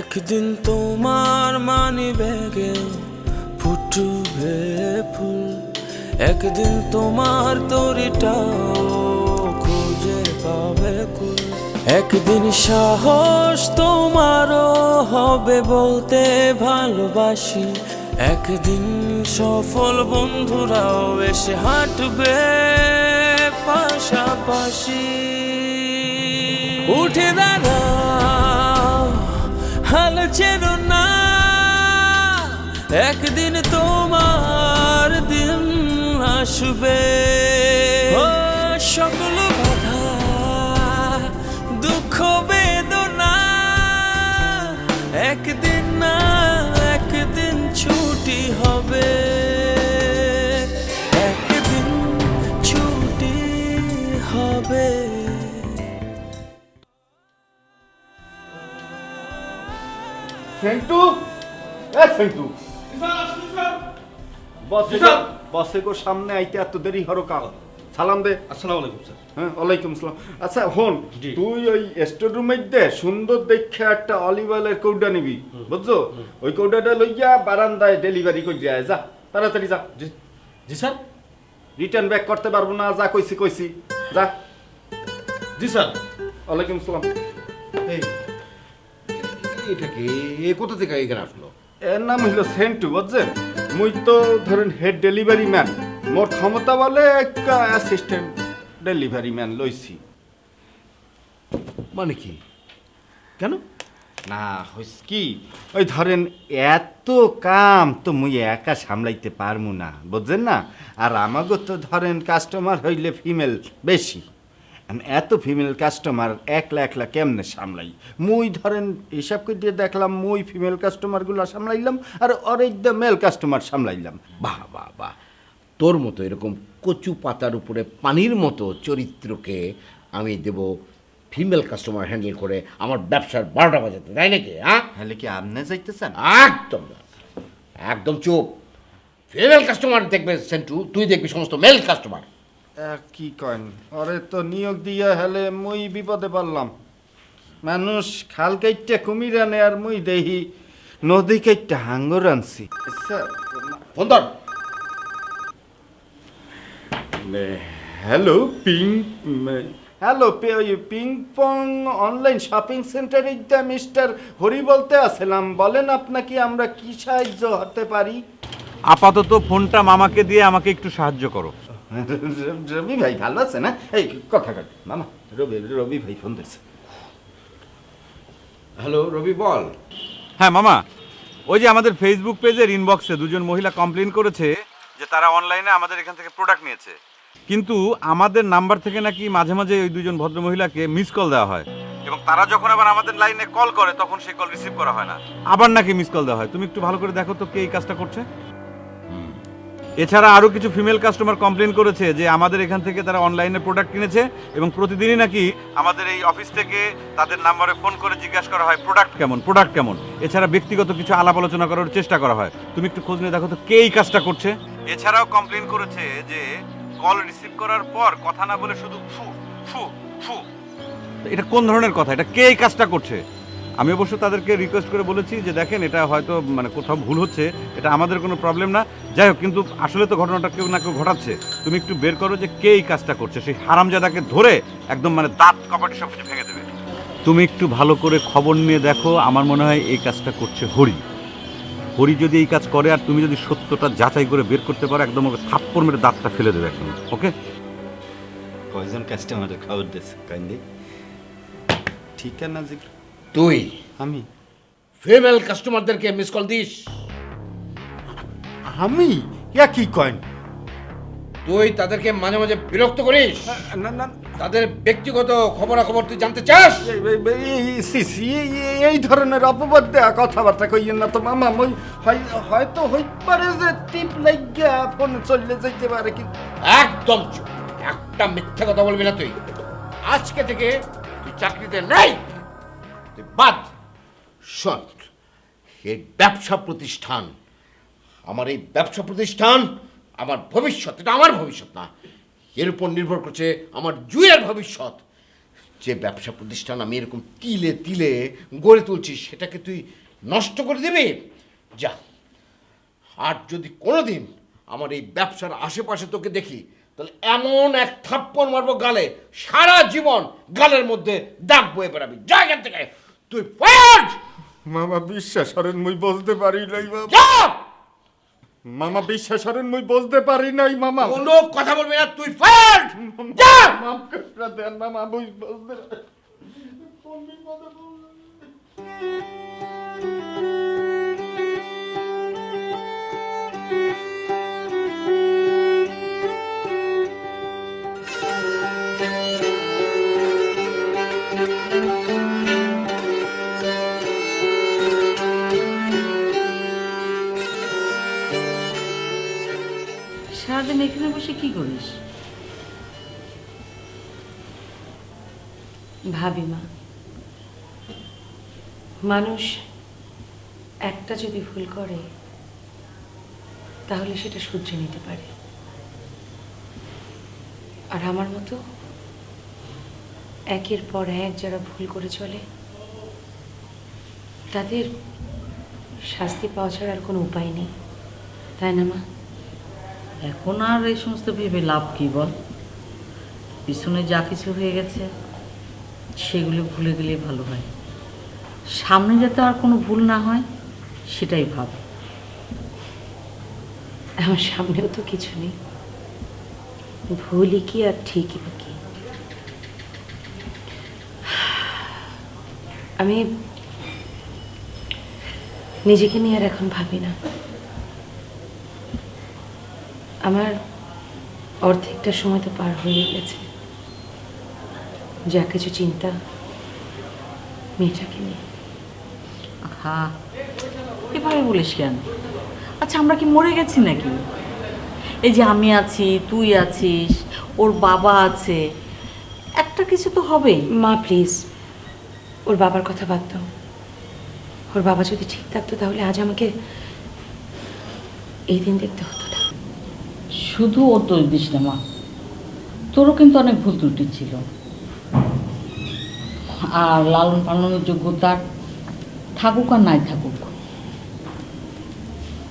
একদিন তোমার মানি ব্যাগে ফুটবে ফুল, একদিন তোমার তরিটাও খুঁজে পাবে কুল। একদিন সাহস তোমারও হবে বলতে ভালোবাসি, একদিন সফল বন্ধুরাও এসে হাঁটবে পাশাপাশি। উঠে দাঁড়াও, হাল ছেড়ো না, একদিন তোমার দিন আসবে। সকল বাধা দুঃখ বেদনা একদিন না একদিন ছুটি হবে, একদিন ছুটি হবে। সেন্টু, সেন্টু বসে গো সামনে আইতে এত দেরি হরো কাল। সালাম দে। আসসালামু আলাইকুম স্যার। হ্যাঁ, ওয়ালাইকুম সালাম। আচ্ছা হন, তুই ওই স্টোর রুমের দে সুন্দর দেখে একটা অলিভ অয়েলের কৌটা নিবি, বুঝছো? ওই কৌটাটা লইয়া বারান্দায় ডেলিভারি করে যায়। যা তাড়াতাড়ি যা। জি স্যার। রিটার্ন ব্যাক করতে পারবো না, যা কইছি যা। জি স্যার। ওয়ালাইকুম সালাম। এটা কি, এ কোথা থেকে এখানে আসলো? এর নাম হইল সেন্টু, বুঝছেন? মুই তো ধরেন হেড ডেলিভারি ম্যান, মোর ক্ষমতা বলে একটা অ্যাসিস্ট্যান্ট ডেলিভারি ম্যান লইছি। মানে কি, কেন? না হইস কি, ওই ধরেন এত কাম তো মুই একা সামলাইতে পারমু না, বুঝছেন না? আর আমাগো তো ধরেন কাস্টমার হইলে ফিমেল বেশি, এত ফিমেল কাস্টমার একলা একলা কেমনে সামলাই? মুই ধরেন হিসাব করে দিয়ে দেখলাম মুই ফিমেল কাস্টমারগুলো সামলাইলাম আর অরেকদা মেল কাস্টমার সামলাইলাম। বাহ বাহ বাহ, তোর মতো এরকম কচু পাতার উপরে পানির মতো চরিত্রকে আমি দেব ফিমেল কাস্টমার হ্যান্ডেল করে আমার ব্যবসার 12টা বাজাতে, তাই নাকি? হ্যাঁ, তাহলে কি আপনি যাইতেছেন? একদম একদম চুপ। ফিমেল কাস্টমার দেখবে সেন্টু, তুই দেখবি সমস্ত মেল কাস্টমার। কি কয়েন, আরে তো নিয়োগ দিয়া হেলে মুই বিপদে পারলাম। মানুষ খাল কাইটটা কুমির আনে আর মুই দেহি নদী কাইটটা হাঙ্গর আনছি। ফোন ধর। Hello hello ping pong online shopping সেন্টারে মিস্টার হরি বলতে আসলাম, বলেন আপনাকে আমরা কি সাহায্য হতে পারি? আপাতত ফোনটা মামাকে দিয়ে আমাকে একটু সাহায্য করো। রবি ভাই ভালো আছে না? এই কথা কাট মামা, রবি ভাই ফোন দিচ্ছে। হ্যালো রবি, বল। হ্যাঁ মামা, ওই যে আমাদের ফেসবুক পেজের ইনবক্সে দুজন মহিলা কমপ্লেন করেছে যে তারা অনলাইনে আমাদের এখান থেকে প্রোডাক্ট নিয়েছে, কিন্তু আমাদের নাম্বার থেকে নাকি মাঝে মাঝে ওই দুজন ভদ্র মহিলাকে মিস কল দেওয়া হয়, এবং তারা যখন আবার আমাদের লাইনে কল করে তখন সেই কল রিসিভ করা হয় না, আবার নাকি মিস কল দেওয়া হয়। তুমি একটু ভালো করে দেখো তো কে এই কাজটা করছে। এছাড়া আরও কিছু ফিমেল কাস্টমার কমপ্লেন করেছে যে আমাদের এখান থেকে তারা অনলাইনে প্রোডাক্ট কিনেছে এবং প্রতিদিনই নাকি আমাদের এই অফিস থেকে তাদের নাম্বারে ফোন করে জিজ্ঞাসা করা হয় প্রোডাক্ট কেমন। এছাড়া ব্যক্তিগত কিছু আলাপ আলোচনা করার চেষ্টা করা হয়। তুমি একটু খোঁজ নিয়ে দেখো তো কে এই কাজটা করছে। এছাড়াও কমপ্লেন করেছে যে কল রিসিভ করার পর কথা না বলে শুধু ফু ফু ফু। এটা কোন ধরনের কথা? এটা কে এই কাজটা করছে? আমি অবশ্য তাদেরকে রিকোয়েস্ট করে বলেছি যে দেখেন এটা হয়তো মানে কোথাও ভুল হচ্ছে, এটা আমাদের কোনো প্রবলেম না, যাই হোক, কিন্তু আসলে তো ঘটনাটা কেউ না কেউ ঘটাচ্ছে। তুমি একটু বের করো যে কে এই কাজটা করছে, সেই হারামজাদাকে ধরে একদম মানে দাঁত কপাটি সব কিছু ভেঙে দেবে। তুমি একটু ভালো করে খবর নিয়ে দেখো, আমার মনে হয় এই কাজটা করছে হরি যদি এই কাজ করে আর তুমি যদি সত্যটা যাচাই করে বের করতে পারো, একদম ওকে থাপ্পড় মেরে দাঁতটা ফেলে দেবে একদম। ওকে, কয়জন কাস্টমারের খবর দিচ্ছে কাইন্ডলি ঠিকানা জিজ্ঞেস। তুই আমি ফিমেল কাস্টমারদেরকে মিস কল দিস? আমি কি কয়েন? তুই তাদেরকে মাঝে মাঝে বিরক্ত করিস? না না, তাদের ব্যক্তিগত খবরাখবর তুই জানতে চাস? এই ধরনের অপবাদ দেয়া কথাবার্তা কইয়েন না তো মামা। হয়তো হইতে পারে যে টিপ লাগিয়া ফোন চলে যাইতে পারে, কিন্তু একদম চুপ, একটা মিথ্যা কথা বলবি না তুই। আজকে থেকে তুই চাকরিতে নেই, তুই বাদ। শোন, এই ব্যবসা প্রতিষ্ঠান, আমার এই ব্যবসা প্রতিষ্ঠান আমার ভবিষ্যৎ, এটা আমার ভবিষ্যৎ না, এর উপর নির্ভর করছে আমার জুয়ের ভবিষ্যৎ। যে ব্যবসা প্রতিষ্ঠান আমি এরকম তিলে তিলে গড়ে তুলছি সেটাকে তুই নষ্ট করে দিবি? যা, আর যদি কোনোদিন আমার এই ব্যবসার আশেপাশে তোকে দেখি তাহলে এমন এক থাপ্পড় মারবো গালে, সারা জীবন গালের মধ্যে দাগ বয়ে বেড়াবি। যা এখান থেকে, তুই ফায়ার্ড। মামা বিশ্বাস করেন মুই বুঝতে পারি নাই মামা। যা, মামা বিশ্বাস করেন মুই বুঝতে পারি নাই মামা। কোনো কথা বলবি না, তুই ফায়ার্ড। যা। মাফ করে দেন মামা, মুই বুঝতে পারি। সারাদিন এখানে বসে কি করিস? ভাবি মা, মানুষ একটা যদি ভুল করে তাহলে সেটা শুধরে নিতে পারে, আর আমার মতো একের পর এক যারা ভুল করে চলে তাদের শাস্তি পাওয়া ছাড়া আর কোনো উপায় নেই, তাই না মা? এখন আর এই সমস্ত ভেবে লাভ কি বল? পিছনে যা কিছু হয়ে গেছে সেগুলো ভুলে গেলেই ভালো হয়। সামনে যাতে আর কোনো ভুল না হয় সেটাই ভাব। আমার সামনেও তো কিছু নেই, ভুলই কি আর ঠিকই বা কি। আমি নিজেকে নিয়ে আর এখন ভাবি না। আমার অর্ধেকটা সময় তো পার হয়ে গেছে, যা কিছু চিন্তা মেয়েটাকে নিয়ে। হ্যাঁ, এভাবে বলিস কেন? আচ্ছা, আমরা কি মরে গেছি নাকি? এই যে আমি আছি, তুই আছিস, ওর বাবা আছে, একটা কিছু তো হবেই। মা প্লিজ, ওর বাবার কথা বাদ দাও। ওর বাবা যদি ঠিক থাকতো তাহলে আজ আমাকে এই দিন দেখতে হতো না। শুধু ও দোষ দিস না মা, তোরও কিন্তু অনেক ভুল ত্রুটি ছিল। আর লালন পালনের যোগ্যতা থাকুক আর নাই থাকুক,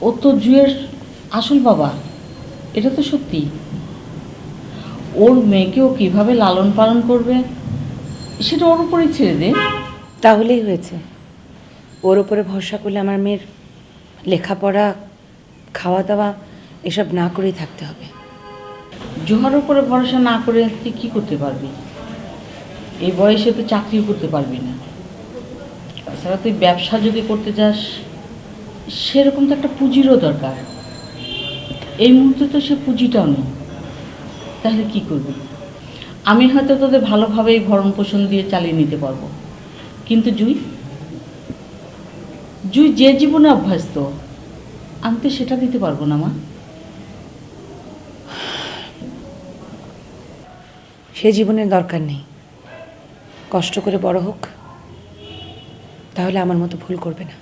ও তো জুয়ের আসল বাবা, এটা তো সত্যি। ওর মেয়েকেও কিভাবে লালন পালন করবে সেটা ওর উপরেই ছেড়ে দে। তাহলেই হয়েছে। ওর ওপরে ভরসা করলে আমার মেয়ের লেখাপড়া, খাওয়া দাওয়া এসব না করেই থাকতে হবে। জোহার উপরে ভরসা না করে তুই কী করতে পারবি? এই বয়সে তো চাকরিও করতে পারবি না। তাছাড়া তুই ব্যবসা যদি করতে যাস সেরকম তো একটা পুঁজিরও দরকার। এই মুহূর্তে তো সে পুঁজিটাও নেই, তাহলে কি করবি? আমি হয়তো তোদের ভালোভাবেই ভরণ পোষণ দিয়ে চালিয়ে নিতে পারবো, কিন্তু জুই যে জীবনে অভ্যস্ত, আমি তো সেটা দিতে পারবো না মা। সে জীবনের দরকার নেই। কষ্ট করে বড় হোক, তাহলে আমার মতো ভুল করবে না।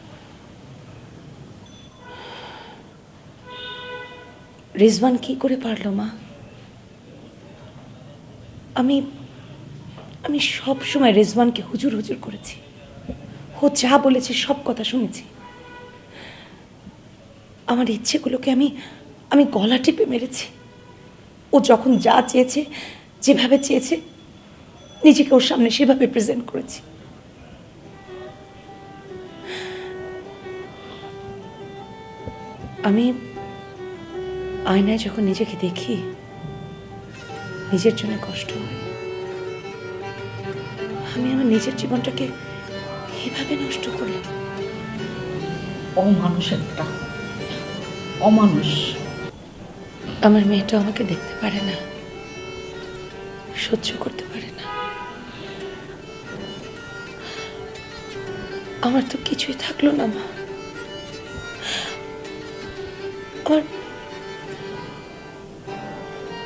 রিজওয়ান কি করে পারলো মা? আমি সব সময় রিজওয়ানকে হুজুর হুজুর করেছি। ও যা বলেছে সব কথা শুনেছি। আমার ইচ্ছেগুলোকে আমি গলা টিপে মেরেছি। ও যখন যা চেয়েছে, যেভাবে চেয়েছে, নিজেকে ওর সামনে সেভাবে প্রেজেন্ট করেছি। আমি আয়নায় যখন নিজেকে দেখি, নিজের জন্য কষ্ট হয়। আমি আমার নিজের জীবনটাকে এভাবে নষ্ট করলাম। অমানুষ একটা, অমানুষ। আমার মেয়েটা আমাকে দেখতে পারে না, সহ্য করতে পারে না। আমার তো কিছুই থাকলো না মা।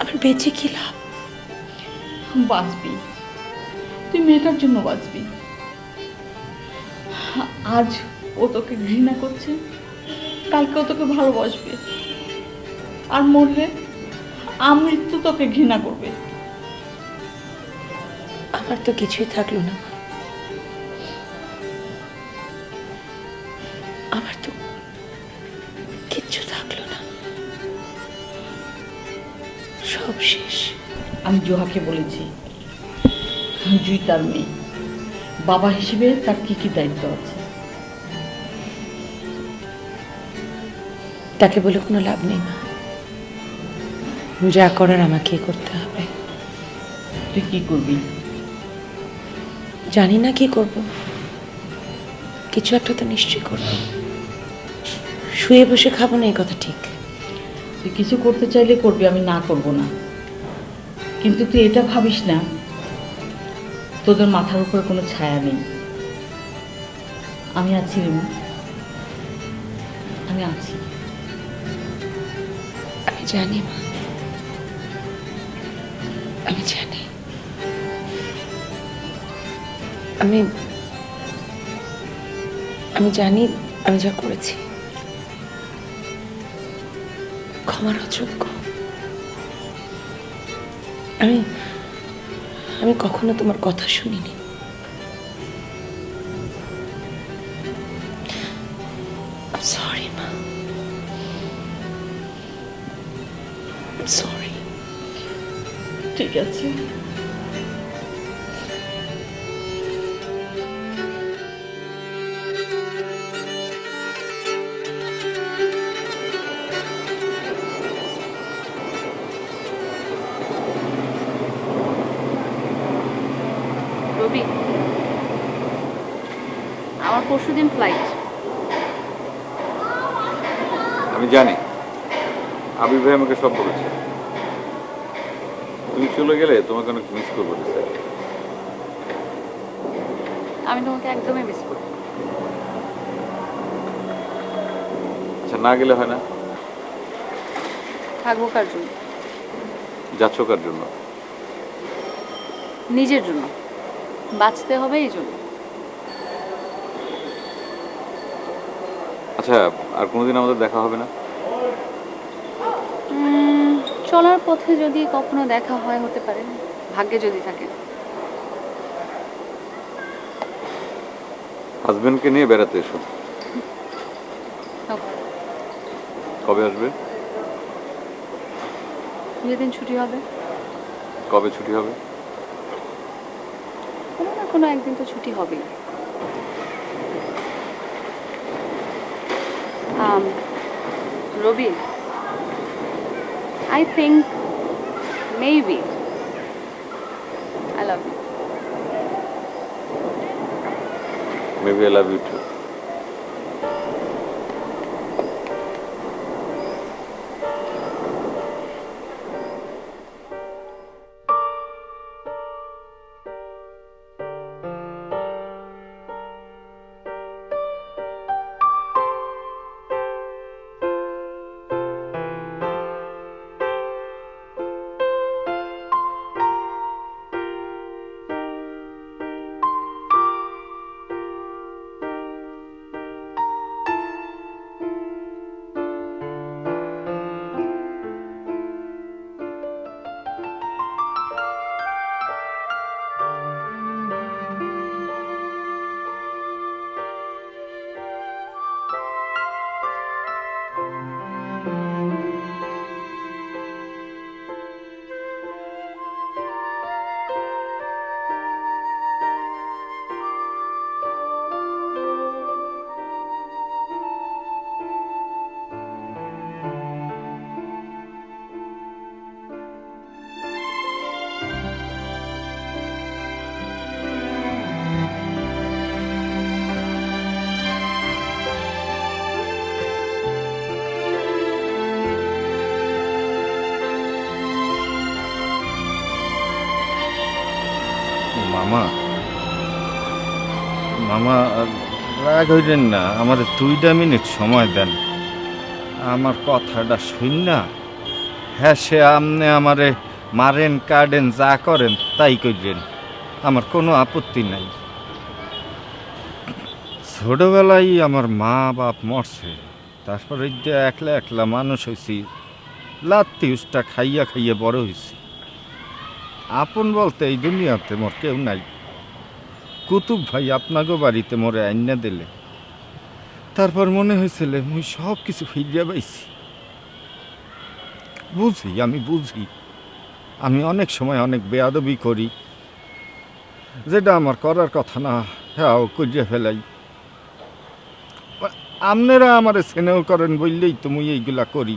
আমার বেঁচে কি লাভ? বাঁচবি, তুই মেয়েটার জন্য বাঁচবি। আজ ও তোকে ঘৃণা করছে, কালকে ও তোকে ভালোবাসবে, আর মরলে আমৃত্যু তোকে ঘৃণা করবে। আমার আর তো কিছুই থাকলো না। আমার তো কিচ্ছু থাকলো না, সব শেষ। আমি জোহাকে বলেছি জুই তার মেয়ে, বাবা হিসেবে তার কি কি দায়িত্ব আছে। তাকে বলে কোনো লাভ নেই মা, যা করার আমাকেই করতে হবে। তুই কি করবি? জানি না কি করব, কিছু একটা তো নিশ্চয়ই করব। শুয়ে বসে খাবো না, এই কথা ঠিক। তুই কিছু করতে চাইলে করবি, আমি না করব না, কিন্তু তুই এটা ভাবিস না তোদের মাথার উপরে কোনো ছায়া নেই। আমি আছি রে মা, আমি আছি। আমি জানি মা, আমি জানি। আমি জানি আমি যা করেছি ক্ষমার অযোগ্য। আমি কখনো তোমার কথা শুনিনি। সরি মা, সরি। ঠিক আছে। রবি, আমার পরশুদিন ফ্লাইট। আমি জানি, আবির ভাই আমাকে সব বলেছে। তুমি চলে গেলে তোমাকে অনেক মিস করবো স্যার। আমি তোমাকে একদমই মিস করি। আচ্ছা, না গেলে হয় না? থাকবো কার জন্য? যাচ্ছ কার জন্য? নিজের জন্য, বাঁচতে হবে এই জন্য। আচ্ছা, আর কোনোদিন আমাদের দেখা হবে না? চলার পথে যদি কখনো দেখা হয় হতে পারে, ভাগ্যে যদি থাকে। হাজবেন্ডকে নিয়ে বেড়াতে এসো। Okay. কবে আসবে? যেদিন ছুটি হবে। কবে ছুটি হবে? কোনো না কোনো একদিন তো ছুটি হবেই। রবি, I think maybe I love you. Maybe I love you too. মামা, মামা রাগ হইলেন না, আমার 2টা মিনিট সময় দেন। আমার কথাটা শুন না। হ্যাঁ, সে আমনে আমারে মারেন, কাটেন, যা করেন তাই করেন, আমার কোনো আপত্তি নাই। ছোটবেলায় আমার মা বাপ মরছে, তারপর এই যে একলা একলা মানুষ হয়েছি, লাত্তি উষ্টা খাইয়া খাইয়া বড় হয়েছি। আপন বলতে এই দুনিয়াতে মোর কেউ নাই। কুতুব ভাই আপনাগো বাড়িতে মোরে আইনা দিলে, তারপর মনে হয়েছিল মুই সব কিছু ফিরিয়া পাইছি। আমি বুঝি আমি অনেক সময় অনেক বেয়াদবি করি, যেটা আমার করার কথা না হ্যাঁ করিয়া ফেলাই। আপনারা আমার স্নেহ করেন বললেই তো মুই এইগুলা করি।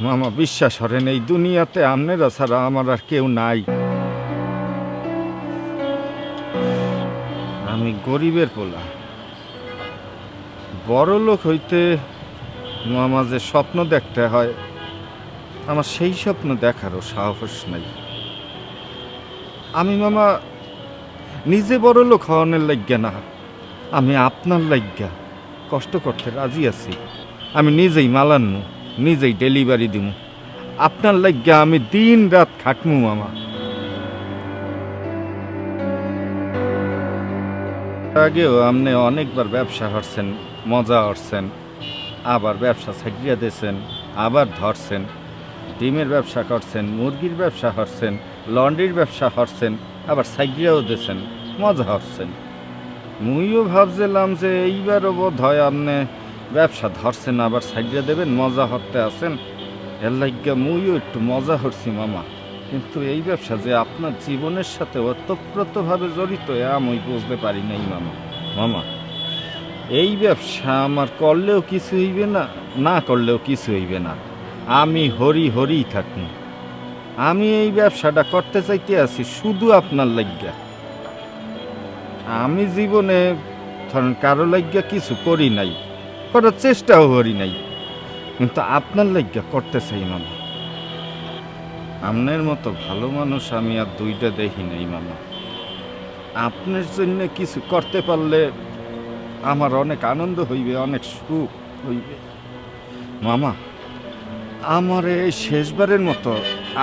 মামা বিশ্বাস করেন, এই দুনিয়াতে আপনারা ছাড়া আমার আর কেউ নাই। আমি গরিবের পোলা, বড় লোক হইতে মামা যে স্বপ্ন দেখতে হয়, আমার সেই স্বপ্ন দেখারও সাহস নাই। আমি মামা নিজে বড় লোক হওয়ানোর লাগিয়া না, আমি আপনার লাগিয়া কষ্ট করতে রাজি আছি। আমি নিজেই মালান্নু, নিজেই ডেলিভারি দিমু, আপনার লাগিয়া আমি দিন রাত খাটমু মামা। আগেও আপনি অনেকবার ব্যবসা করছেন, মজা করছেন, আবার ব্যবসা ছাড়িয়া দিয়েছেন, আবার ধরছেন। ডিমের ব্যবসা করছেন, মুরগির ব্যবসা করছেন, লন্ড্রির ব্যবসা করছেন, আবার ছাড়িয়াও দিয়েছেন, মজা করছেন। মুইও ভাবছিলাম যে এইবারও বোধ হয় আপনি ব্যবসা ধরছেন, আবার ছাড়িয়া দেবেন, মজা হতে আছেন। এর লাগিয়া মুইও একটু মজা করছি মামা। কিন্তু এই ব্যবসা যে আপনার জীবনের সাথে ওতপ্রোতভাবে জড়িত, আমি বুঝতে পারি নাই মামা। মামা এই ব্যবসা আমার করলেও কিছু হইবে না, না করলেও কিছু হইবে না। আমি হরি হরিই থাকুন। আমি এই ব্যবসাটা করতে চাইতে আছি শুধু আপনার লাগিয়া। আমি জীবনে ধরেন কারো লাগিয়া কিছু করি নাই, করার চেষ্টাও করি নাই, কিন্তু আপনার লাগিয়া করতে চাই মামা। আপনার মতো ভালো মানুষ আমি আর দুইটা দেখি নাই মামা। আপনার জন্য কিছু করতে পারলে আমার অনেক আনন্দ হইবে, অনেক সুখ হইবে মামা। আমার এই শেষবারের মতো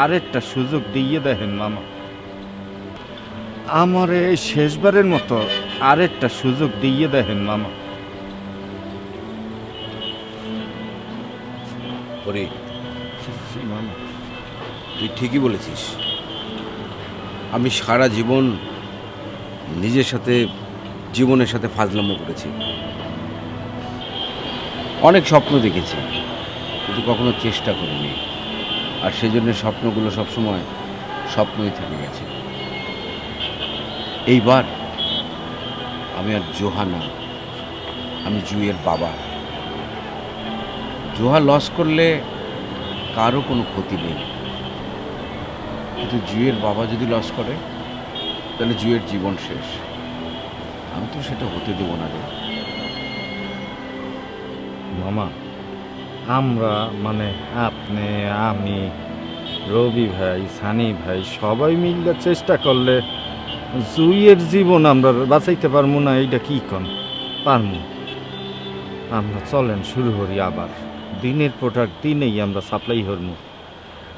আরেকটা সুযোগ দিয়ে দেখেন মামা। আমার এই শেষবারের মতো আরেকটা সুযোগ দিয়ে দেখেন মামা। মামা তুই ঠিকই বলেছিস। আমি সারা জীবন নিজের সাথে, জীবনের সাথে ফাজলামো করেছি। অনেক স্বপ্ন দেখেছি, কিন্তু কখনো চেষ্টা করিনি। আর সেজন্য স্বপ্নগুলো সবসময় স্বপ্নই থেকে গেছে। এইবার আমি আর জোহা না, আমি জুইয়ের বাবা। জোহা লস করলে কারো কোনো ক্ষতি নেই, কিন্তু জুইয়ের বাবা যদি লস করে তাহলে জুইয়ের জীবন শেষ। আমি তো সেটা হতে দেব না রে মামা। আমরা মানে আপনি, আমি, রবি ভাই, সানি ভাই সবাই মিলে চেষ্টা করলে জুইয়ের জীবন আমরা বাঁচাইতে পারবো না? এইটা কি কন পারমু? আমরা চলেন শুরু করি আবার। দিনের প্রোডাক্ট দিনেই আমরা সাপ্লাই করবো।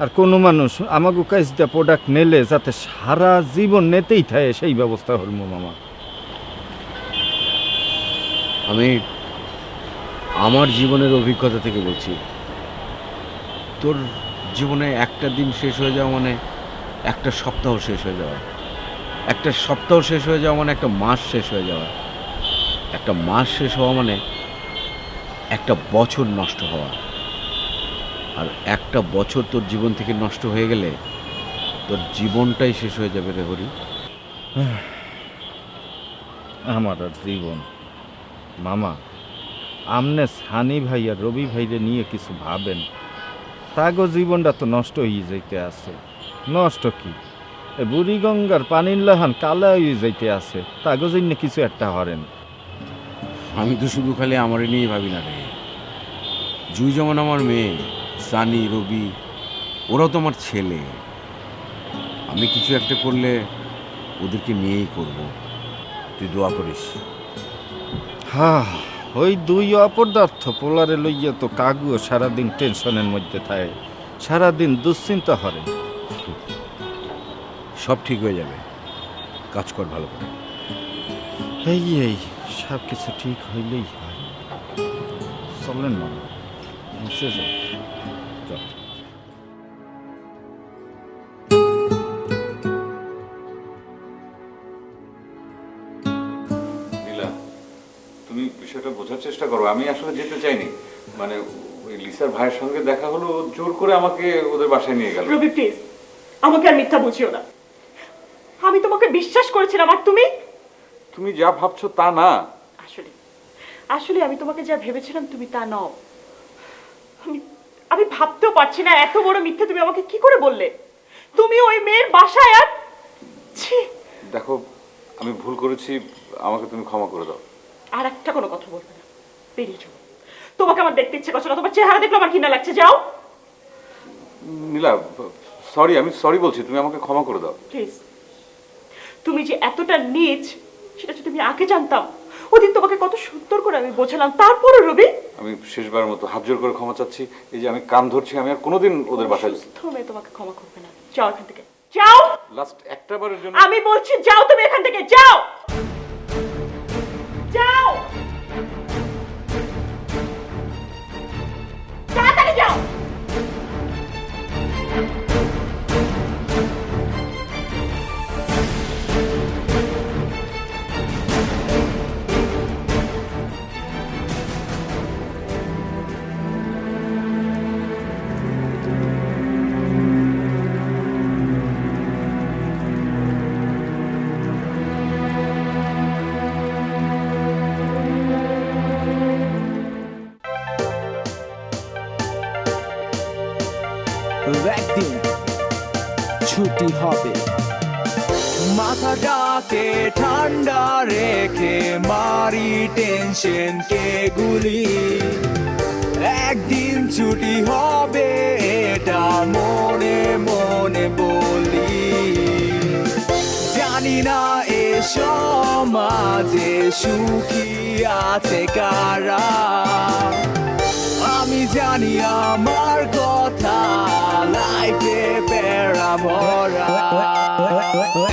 আর কোনো মানুষ আমাকে কাছ দিয়ে প্রোডাক্ট নেলে যাতে সারা জীবন নেতেই থাকে সেই ব্যবস্থা করবো মামা। আমি আমার জীবনের অভিজ্ঞতা থেকে বলছি, তোর জীবনে একটা দিন শেষ হয়ে যাওয়া মানে একটা সপ্তাহ শেষ হয়ে যাওয়া, একটা সপ্তাহ শেষ হয়ে যাওয়া মানে একটা মাস শেষ হয়ে যাওয়া, একটা মাস শেষ হওয়া মানে একটা বছর নষ্ট হওয়া। আর একটা বছর তোর জীবন থেকে নষ্ট হয়ে গেলে তোর জীবনটাই শেষ হয়ে যাবে রে হরি। আমার আর জীবন মামা, আমনে সানি ভাই আর রবি ভাইরে নিয়ে কিছু ভাবেন। তাগো জীবনটা তো নষ্ট হয়ে যাইতে আছে। নষ্ট কি, বুড়ি গঙ্গার পানির লাহান কালা হয়ে যাইতে আছে, তাগো জন্য কিছু একটা হরেন। আমি তো শুধু খালি আমারই নিয়ে ভাবি না রে। জুই যেমন আমার মেয়ে, সানি, রবি ওরাও তো আমার ছেলে। আমি কিছু একটা করলে ওদেরকে নিয়েই করব। তুই দোয়া করিস। হ্যাঁ, ওই দুই অপদার্থ পোলারে লইয়া তো কাগুও সারাদিন টেনশনের মধ্যে থাকে, সারাদিন দুশ্চিন্তা হরে। সব ঠিক হয়ে যাবে, কাজ কর ভালো করে। এই সব কিছু ঠিক হইলেই হয়। চলেন মামা, মুছে যাই। চল। তুমি বিষয়টা বোঝার চেষ্টা করো। আমি আসলে যেতে চাইনি, মানে ওই লিসার ভাইয়ের সঙ্গে দেখা হলো, ও জোর করে আমাকে ওদের বাসায় নিয়ে গেল। রবি প্লিজ আমাকে আর মিথ্যা বুঝিও না। আমি তোমাকে বিশ্বাস করেছিলাম আর তুমি তুমি যা ভাবছো তা না। আসলে আসলে আমি তোমাকে যা ভেবেছিলাম তুমি তা নও। আমি ভাবতেও পারছি না এত বড় মিথ্যে তুমি আমাকে কি করে বললে। তুমি ওই মেয়ের বাসায় আর ছি। দেখো আমি ভুল করেছি, আমাকে তুমি ক্ষমা করে দাও। আর একটা কোনো কথা বলবে না, বেরিয়ে যাও। তোমাকে আমার দেখতে ইচ্ছে করছে না, তোমার চেহারা দেখলে আমার ঘৃণা লাগছে। যাও। নীলা সরি, আমি সরি বলছি, তুমি আমাকে ক্ষমা করে দাও প্লিজ। তুমি যে এতটা নীচ সেটা যদি আমি আগে জানতাম, ওদিন তোমাকে কত সুন্দর করে আমি বোঝালাম, তারপরে রবি। আমি শেষবার মতো হাত জোর করে ক্ষমা চাচ্ছি। এই যে আমি কান ধরছি, আমি আর কোনোদিন ওদের বাসায়। সুস্থ মেয়ে তোমাকে ক্ষমা করবে না। যাও এখান থেকে, যাও। লাস্ট একটা বারের জন্য আমি বলছি যাও, তুমি এখান থেকে যাও, যাও, তাড়াতাড়ি যাও। একদিন ছুটি হবে, মাথাটাকে ঠান্ডা রেখে মারি টেনশন কে গুলি। একদিন ছুটি হবে এটা মনে মনে বলি। জানি না এ সমাজে সুখী আছে কারা, আমি জানি আমার কথা লাইফে প্যারা ভরা।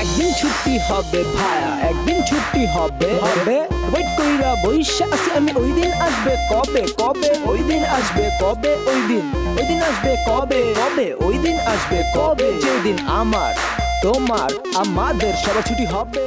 একদিন ছুটি হবে ভায়া, একদিন ছুটি হবে হবে। ওয়েট কইরা বইসা আছি আমি, ওই দিন আসবে কবে কবে, ওই দিন আসবে কবে, ওই দিন আসবে কবে কবে, ওই দিন আসবে কবে, যেদিন আমার তোমার আমাদের সবার ছুটি হবে।